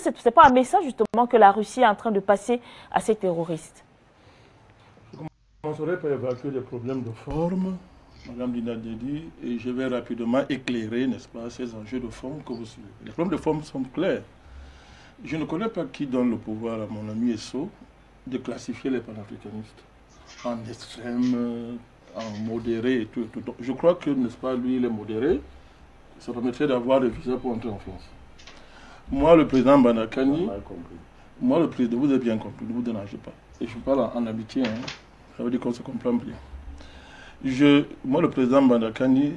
ce n'est pas un message justement que la Russie est en train de passer à ces terroristes? Je commencerai par évacuer les problèmes de forme, Madame Lina Dedi, et je vais rapidement éclairer, n'est-ce pas, ces enjeux de forme que vous suivez. Les problèmes de forme sont clairs. Je ne connais pas qui donne le pouvoir à mon ami Esso de classifier les panafricanistes en extrême, en modéré et tout, et tout. Donc, je crois que, n'est-ce pas, lui, il est modéré. Ça permettrait d'avoir des visas pour entrer en France. Moi, le président Banakani, moi, le président, vous avez bien compris, ne vous dérangez pas. Et je parle en amitié, hein. Ça veut dire qu'on se comprend bien. Moi, le président Banakani,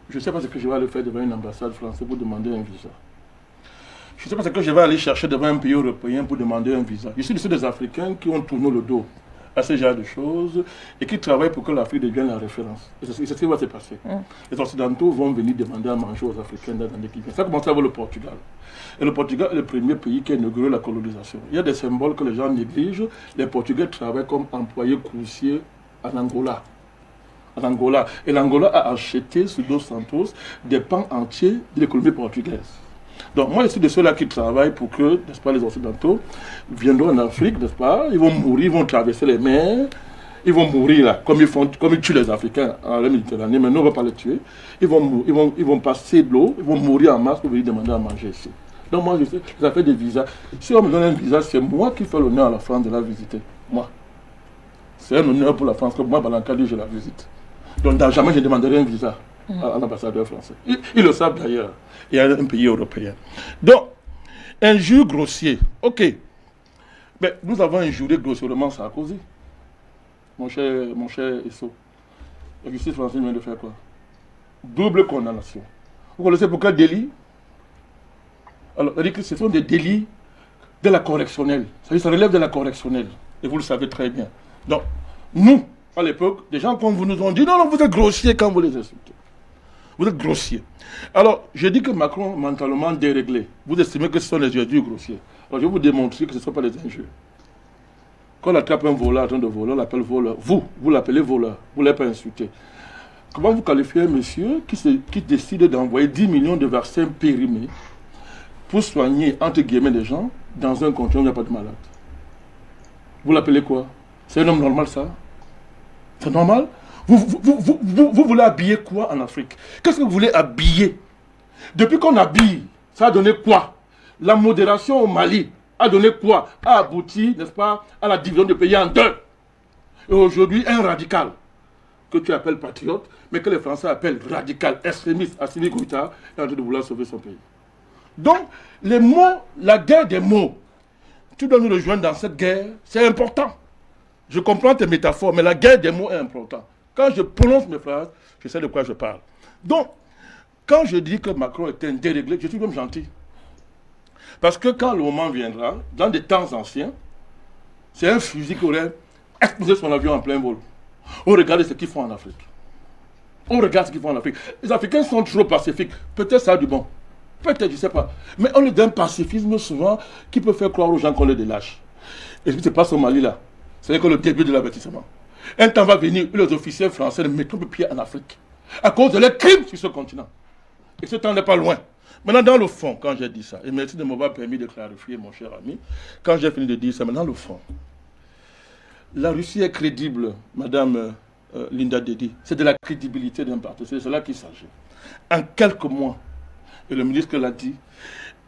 je ne sais pas ce que je vais aller faire devant une ambassade française pour demander un visa. Je ne sais pas ce que je vais aller chercher devant un pays européen pour demander un visa. Je suis de ceux des Africains qui ont tourné le dos à ce genre de choses et qui travaillent pour que l'Afrique devienne la référence. Et c'est ce qui va se passer. Les Occidentaux vont venir demander à manger aux Africains dans l'année qui vient. Ça commence avec le Portugal. Et le Portugal est le premier pays qui a inauguré la colonisation. Il y a des symboles que les gens négligent. Les Portugais travaillent comme employés coursiers en Angola. Et l'Angola a acheté sous Dos Santos des pans entiers de l'économie portugaise. Donc moi je suis de ceux-là qui travaillent pour que, n'est-ce pas, les Occidentaux viendront en Afrique, n'est-ce pas, ils vont mourir, ils vont traverser les mers, ils vont mourir là, comme ils tuent les Africains en la Méditerranée, mais nous on ne va pas les tuer. Ils vont passer de l'eau, ils vont mourir en masse pour venir demander à manger ici. Donc moi je sais, ça fait des visas. Si on me donne un visa, c'est moi qui fais l'honneur à la France de la visiter. Moi. C'est un honneur pour la France que moi, Balankali, je la visite. Donc jamais je ne demanderai un visa à l'ambassadeur français. Ils le savent d'ailleurs. Il y a un pays européen. Donc, injure grossier. Ok. Mais nous avons injuré grossièrement Sarkozy. Mon cher Esso. La justice française vient de faire quoi? Double condamnation. Vous connaissez pour quel délit? Alors, on dit que ce sont des délits de la correctionnelle. Ça relève de la correctionnelle. Et vous le savez très bien. Donc, nous, à l'époque, des gens comme vous nous ont dit, non, non, vous êtes grossier quand vous les insultez. Vous êtes grossier. Alors, je dis que Macron, mentalement déréglé, vous estimez que ce sont les injures grossiers. Alors, je vais vous démontrer que ce ne sont pas les injures. Quand on attrape un voleur en train de voler, on l'appelle voleur. Vous l'appelez voleur. Vous ne l'avez pas insulté. Comment vous qualifiez un monsieur qui décide d'envoyer 10 millions de vaccins périmés pour soigner, entre guillemets, des gens dans un continent où il n'y a pas de malades? Vous l'appelez quoi? C'est un homme normal, ça? C'est normal? Vous voulez habiller quoi en Afrique? Qu'est-ce que vous voulez habiller? Depuis qu'on habille, ça a donné quoi? La modération au Mali a donné quoi? A abouti, n'est-ce pas, à la division du pays en deux. Et aujourd'hui, un radical, que tu appelles patriote, mais que les Français appellent radical, extrémiste, Assimi Goïta, est en train de vouloir sauver son pays. Donc, les mots, la guerre des mots, tu dois nous rejoindre dans cette guerre, c'est important. Je comprends tes métaphores, mais la guerre des mots est importante. Quand je prononce mes phrases, je sais de quoi je parle. Donc, quand je dis que Macron est un déréglé, je suis même gentil. Parce que quand le moment viendra, dans des temps anciens, c'est un fusil qui aurait explosé son avion en plein vol. On regarde ce qu'ils font en Afrique. On regarde ce qu'ils font en Afrique. Les Africains sont trop pacifiques. Peut-être ça a du bon. Peut-être, je ne sais pas. Mais on est d'un pacifisme souvent qui peut faire croire aux gens qu'on est des lâches. Et ce qui se passe au Mali là, c'est que le début de l'avertissement. Un temps va venir où les officiers français ne mettront plus pied en Afrique. À cause de leurs crimes sur ce continent. Et ce temps n'est pas loin. Maintenant, dans le fond, quand j'ai dit ça, et merci de m'avoir permis de clarifier, mon cher ami, quand j'ai fini de dire ça, maintenant, le fond. La Russie est crédible, Madame Linda Dedi. C'est de la crédibilité d'un parti. C'est de cela qu'il s'agit. En quelques mois, et le ministre l'a dit,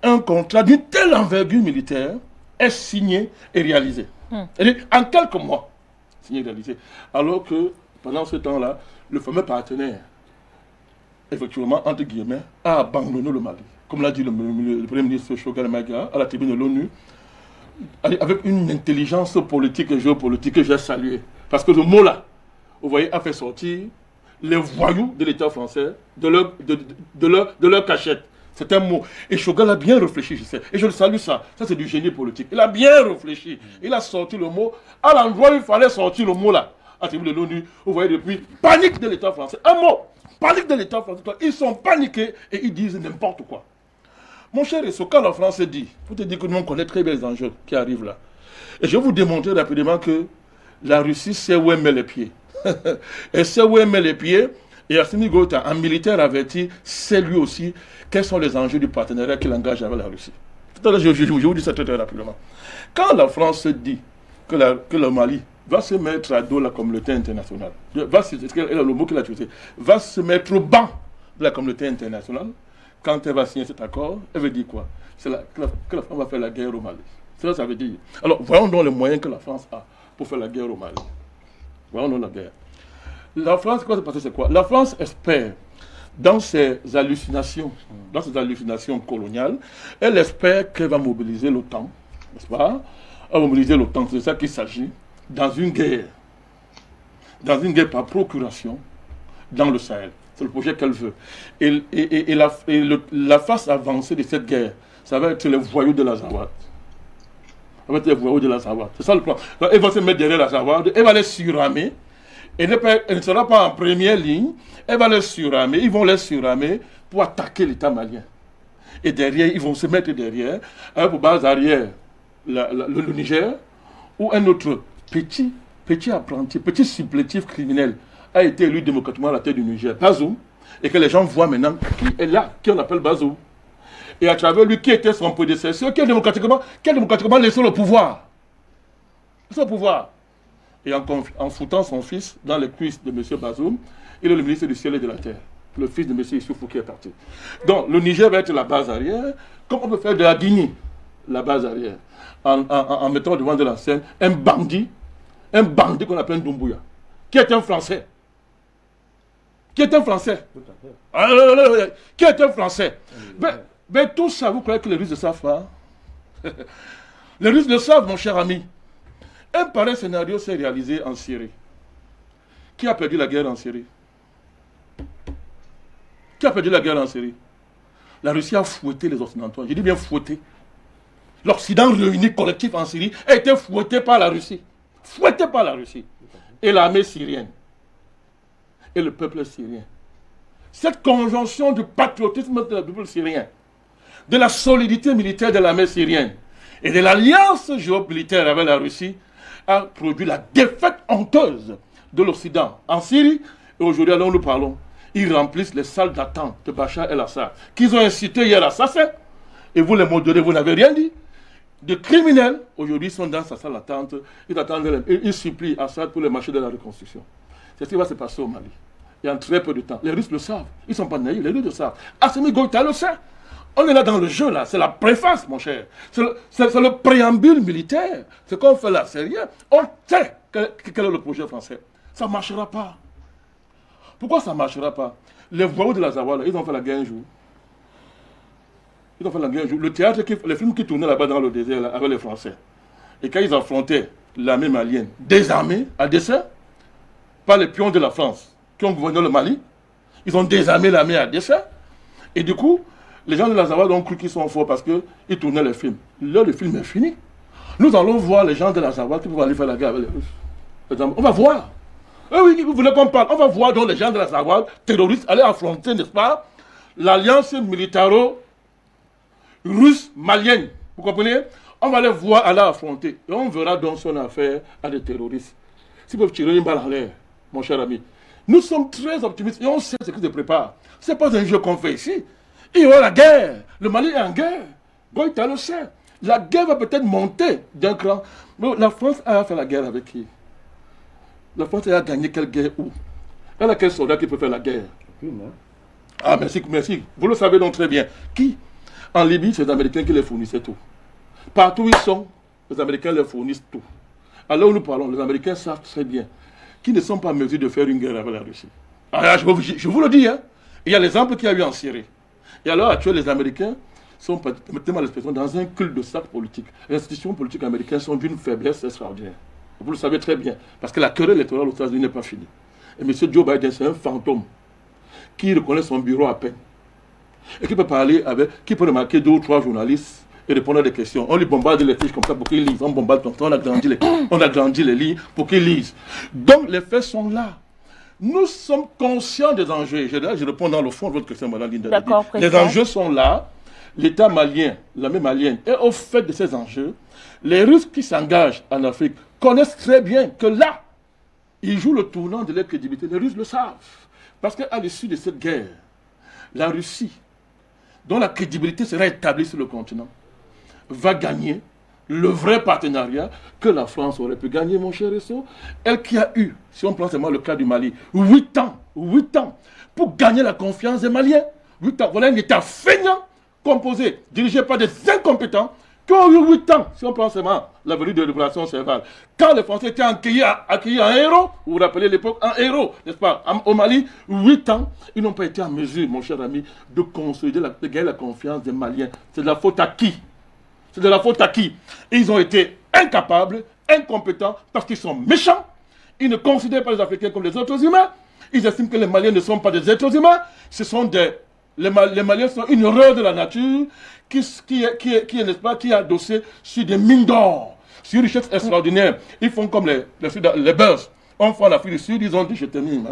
un contrat d'une telle envergure militaire est signé et réalisé. C'est-à-dire, en quelques mois, signé et réalisé. Alors que, pendant ce temps-là, le fameux partenaire, effectivement, entre guillemets, a abandonné le Mali. Comme l'a dit le Premier ministre Choguel Maïga à la tribune de l'ONU, avec une intelligence politique et géopolitique que j'ai saluée. Parce que le mot-là, vous voyez, a fait sortir les voyous de l'État français de leur cachette. C'est un mot. Et Choguel a bien réfléchi, je sais. Et je le salue ça. Ça, c'est du génie politique. Il a bien réfléchi. Il a sorti le mot à l'endroit où il fallait sortir le mot là. À la tribune de l'ONU, vous voyez depuis, panique de l'État français. Un mot. Panique de l'État français. Ils sont paniqués et ils disent n'importe quoi. Mon cher Esso, quand la France dit, pour te dire que nous on connaît très bien les enjeux qui arrivent là. Et je vais vous démontrer rapidement que la Russie sait où elle met les pieds. Elle sait où elle met les pieds. Et Assimi Goïta, un militaire averti, sait lui aussi quels sont les enjeux du partenariat qu'il engage avec la Russie. Je vous dis ça très rapidement. Quand la France dit que le Mali va se mettre à dos de la communauté internationale, c'est le mot qu'il a utilisé, va se mettre au banc de la communauté internationale, quand elle va signer cet accord, elle veut dire quoi? C'est que la France va faire la guerre au Mali. C'est ça que ça veut dire. Alors, voyons donc les moyens que la France a pour faire la guerre au Mali. Voyons donc la guerre. La France, quoi s'est passé, c'est quoi? La France espère, dans ses hallucinations coloniales, elle espère qu'elle va mobiliser l'OTAN, n'est-ce pas? Elle va mobiliser l'OTAN, c'est de ça qu'il s'agit, dans une guerre par procuration, dans le Sahel. C'est le projet qu'elle veut. Et la face avancée de cette guerre, ça va être les voyous de l'Azawad. Ça va être les voyous de l'Azawad. C'est ça le plan. Donc, elle va se mettre derrière l'Azawad, elle va les surramer. Elle ne sera pas en première ligne, elle va les surramer, ils vont les surramer pour attaquer l'État malien. Et derrière, ils vont se mettre derrière, pour base arrière, le Niger, où un autre petit apprenti, petit supplétif criminel a été élu démocratiquement à la tête du Niger, Bazoum, et que les gens voient maintenant qui est là, qui on appelle Bazoum. Et à travers lui, qui était son prédécesseur, qui a démocratiquement laissé le pouvoir. Laissé le pouvoir. Et en foutant son fils dans les cuisses de M. Bazoum, il est le ministre du ciel et de la terre. Le fils de M. Issoufou qui est parti. Donc le Niger va être la base arrière, comme on peut faire de la Guinée, la base arrière, en mettant devant de la scène un bandit qu'on appelle Doumbouya, qui est un Français. Qui est un Français. Qui est un Français. Mais tout ça, vous croyez que les Russes ne savent pas? Les Russes le savent, mon cher ami. Un pareil scénario s'est réalisé en Syrie. Qui a perdu la guerre en Syrie? Qui a perdu la guerre en Syrie? La Russie a fouetté les Occidentaux. Je dis bien fouetté. L'Occident réuni collectif en Syrie a été fouetté par la Russie. Fouetté par la Russie. Et l'armée syrienne. Et le peuple syrien. Cette conjonction du patriotisme du peuple syrien, de la solidité militaire de l'armée syrienne et de l'alliance géomilitaire avec la Russie a produit la défaite honteuse de l'Occident en Syrie. Et aujourd'hui, alors nous parlons, ils remplissent les salles d'attente de Bachar el-Assad, qu'ils ont incité hier assassin. Et vous les modérés, vous n'avez rien dit. De criminels, aujourd'hui, ils sont dans sa salle d'attente, ils attendent, ils supplient Assad pour le marché de la reconstruction. C'est ce qui va se passer au Mali. Il y a très peu de temps. Les Russes le savent. Ils ne sont pas naïfs, les Russes le savent. Assimi Goïta le sait. On est là dans le jeu, là. C'est la préface, mon cher. C'est le préambule militaire. Ce qu'on fait là, c'est rien. On sait quel est le projet français. Ça ne marchera pas. Pourquoi ça ne marchera pas? Les voyous de la Zawala, ils ont fait la guerre un jour. Ils ont fait la guerre un jour. Le théâtre, les films qui tournaient là-bas dans le désert, là, avec les Français. Et quand ils affrontaient l'armée malienne, désarmée, à dessein, par les pions de la France, qui ont gouverné le Mali, ils ont désarmé l'armée à dessein. Et du coup, les gens de la Zawad ont cru qu'ils sont forts parce qu'ils tournaient les films. Là, le film est fini. Nous allons voir les gens de la Zawad qui vont aller faire la guerre avec les Russes. On va voir. Oui, vous voulez qu'on parle? On va voir donc les gens de la Zawad, terroristes, aller affronter, n'est-ce pas, l'alliance militaro-russe malienne. Vous comprenez? On va les voir aller affronter. Et on verra donc son affaire à des terroristes. S'ils peuvent tirer une balle en l'air, mon cher ami. Nous sommes très optimistes et on sait ce qui se prépare. Ce n'est pas un jeu qu'on fait ici. Il y aura la guerre. Le Mali est en guerre. Goïta le sait. La guerre va peut-être monter d'un cran. Mais la France a fait la guerre avec qui? La France a gagné quelle guerre où? Elle a quel soldat qui peut faire la guerre? Ah, merci, merci. Vous le savez donc très bien. Qui? En Libye, c'est les Américains qui les fournissaient tout. Partout où ils sont, les Américains leur fournissent tout. Alors où nous parlons, les Américains savent très bien qu'ils ne sont pas en mesure de faire une guerre avec la Russie. Ah, je vous le dis, hein. Il y a l'exemple qu'il y a eu en Syrie. Et à l'heure actuelle, les Américains sont, permettez-moi l'expression, dans un culte de sac politique. Les institutions politiques américaines sont d'une faiblesse extraordinaire. Vous le savez très bien. Parce que la querelle électorale aux États-Unis n'est pas finie. Et M. Joe Biden, c'est un fantôme qui reconnaît son bureau à peine. Et qui peut parler avec, qui peut remarquer 2 ou 3 journalistes et répondre à des questions. On lui bombarde les fiches comme ça pour qu'ils lisent. On bombarde comme ça, on agrandit les lignes pour qu'ils lisent. Donc les faits sont là. Nous sommes conscients des enjeux. Je réponds dans le fond de votre question, Mme Linda. D'accord, les enjeux sont là. L'État malien, l'armée malienne, est au fait de ces enjeux. Les Russes qui s'engagent en Afrique connaissent très bien que là, ils jouent le tournant de leur crédibilité. Les Russes le savent. Parce qu'à l'issue de cette guerre, la Russie, dont la crédibilité sera établie sur le continent, va gagner le vrai partenariat que la France aurait pu gagner, mon cher Esso. Elle qui a eu, si on prend seulement le cas du Mali, 8 ans pour gagner la confiance des Maliens. 8 ans, voilà un État feignant, composé, dirigé par des incompétents, qui ont eu 8 ans, si on prend seulement la venue de l'opération Serval. Quand les Français étaient accueillis en héros, vous vous rappelez l'époque, en héros, n'est-ce pas, au Mali, 8 ans, ils n'ont pas été en mesure, mon cher ami, de consolider, de gagner la confiance des Maliens. C'est de la faute à qui? C'est de la faute à qui? Ils ont été incapables, incompétents, parce qu'ils sont méchants. Ils ne considèrent pas les Africains comme des êtres humains. Ils estiment que les Maliens ne sont pas des êtres humains. Ce sont des... Les Maliens sont une horreur de la nature qui est, n'est-ce pas, qui est adossée sur des mines d'or, sur une richesse extraordinaire. Ils font comme les Beurs. On fait en Afrique du Sud, ils ont dit, je termine,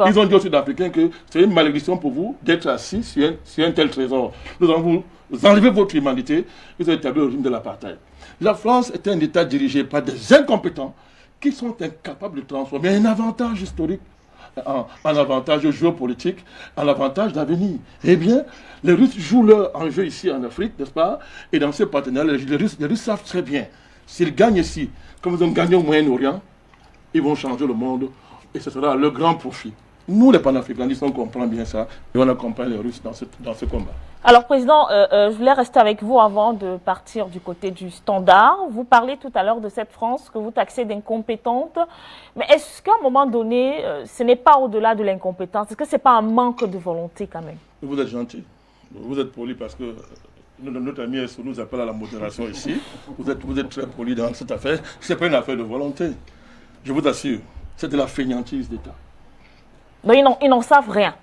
ils ont dit aux Sud-Africains que c'est une malédiction pour vous d'être assis sur un tel trésor. Nous allons vous enlever votre humanité. Ils ont établi le régime de l'apartheid. La France est un État dirigé par des incompétents qui sont incapables de transformer un avantage historique en avantage géopolitique, en avantage d'avenir. Eh bien, les Russes jouent leur enjeu ici en Afrique, n'est-ce pas? Et dans ces partenariats, les Russes savent très bien, s'ils gagnent ici, comme ils ont gagné au Moyen-Orient, ils vont changer le monde et ce sera leur grand profit. Nous, les panafricanistes, on comprend bien ça et on accompagne les Russes dans ce combat. Alors, Président, je voulais rester avec vous avant de partir du côté du Standard. Vous parlez tout à l'heure de cette France que vous taxez d'incompétente. Mais est-ce qu'à un moment donné, ce n'est pas au-delà de l'incompétence? Est-ce que ce n'est pas un manque de volonté quand même? Vous êtes gentil. Vous êtes poli parce que notre ami Esso nous appelle à la modération ici. Vous êtes très poli dans cette affaire. Ce n'est pas une affaire de volonté. Je vous assure, c'est de la fainéantise d'État. Donc ils n'en savent rien.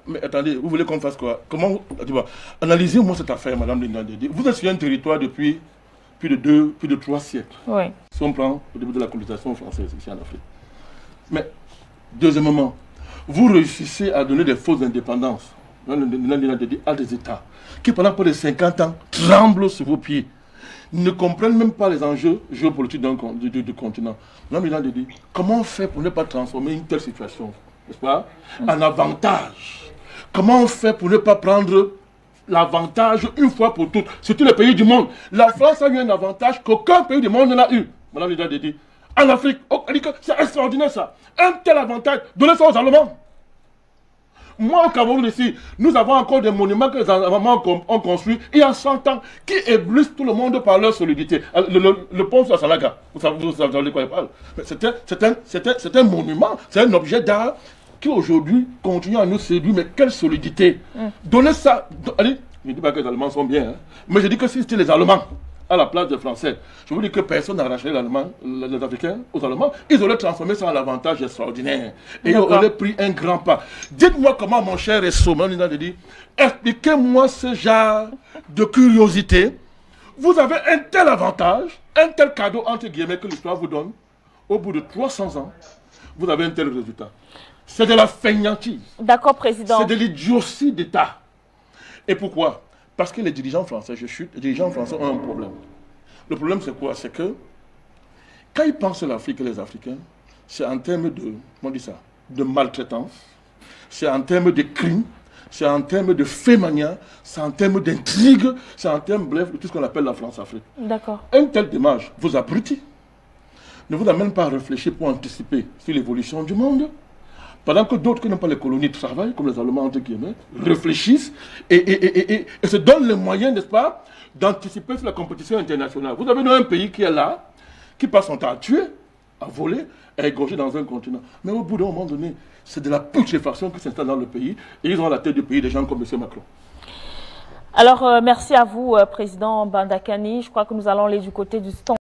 Mais attendez, vous voulez qu'on fasse quoi? Comment? Analysez-moi cette affaire, Madame Linda Dédé. Vous êtes sur un territoire depuis plus de 3 siècles. Oui. Si on prend au début de la colonisation française ici en Afrique. Mais, deuxièmement, vous réussissez à donner des fausses indépendances à des États qui, pendant plus de 50 ans, tremblent sur vos pieds, ne comprennent même pas les enjeux géopolitiques du continent. Madame Linda Dédé, comment on fait pour ne pas transformer une telle situation, n'est-ce pas, en avantage? Comment on fait pour ne pas prendre l'avantage une fois pour toutes sur tous les pays du monde? La France a eu un avantage qu'aucun pays du monde n'a eu. Madame Linda Dédé, en Afrique, c'est extraordinaire ça. Un tel avantage, donnez ça aux Allemands. Moi, au Cameroun, ici, nous avons encore des monuments que les Allemands ont construits il y a 100 ans qui éblouissent tout le monde par leur solidité. Le pont sur la Salaga, vous savez de quoi je parle. C'est un monument, c'est un objet d'art qui aujourd'hui continue à nous séduire. Mais quelle solidité! Donnez ça. Allez, je ne dis pas que les Allemands sont bien, hein, mais je dis que si c'était les Allemands à la place des Français, je vous dis que personne n'arracherait les Africains aux Allemands. Ils auraient transformé ça en avantage extraordinaire. Et ils auraient pris un grand pas. Dites-moi comment, mon cher Esso, expliquez-moi ce genre de curiosité. Vous avez un tel avantage, un tel cadeau, entre guillemets, que l'histoire vous donne. Au bout de 300 ans, vous avez un tel résultat. C'est de la fainéantise. D'accord, Président. C'est de l'idiotie d'État. Et pourquoi? Parce que les dirigeants français, les dirigeants français ont un problème. Le problème, c'est quoi? C'est que quand ils pensent à l'Afrique et les Africains, c'est en termes de, comment on dit ça, de maltraitance, c'est en termes de crimes, c'est en termes de faits manières, c'est en termes d'intrigue, c'est en termes, bref, de tout ce qu'on appelle la France-Afrique. D'accord. Un tel démarche vous abrutit, ne vous amène pas à réfléchir pour anticiper sur l'évolution du monde. Pendant que d'autres qui n'ont pas les colonies travaillent, comme les Allemands, entre guillemets, réfléchissent et se donnent les moyens, n'est-ce pas, d'anticiper sur la compétition internationale. Vous avez un pays qui est là, qui passe son temps à tuer, à voler, à égorger dans un continent. Mais au bout d'un moment donné, c'est de la putréfaction qui s'installe dans le pays et ils ont à la tête du pays des gens comme M. Macron. Alors, merci à vous, Président Bandakani. Je crois que nous allons aller du côté du stand.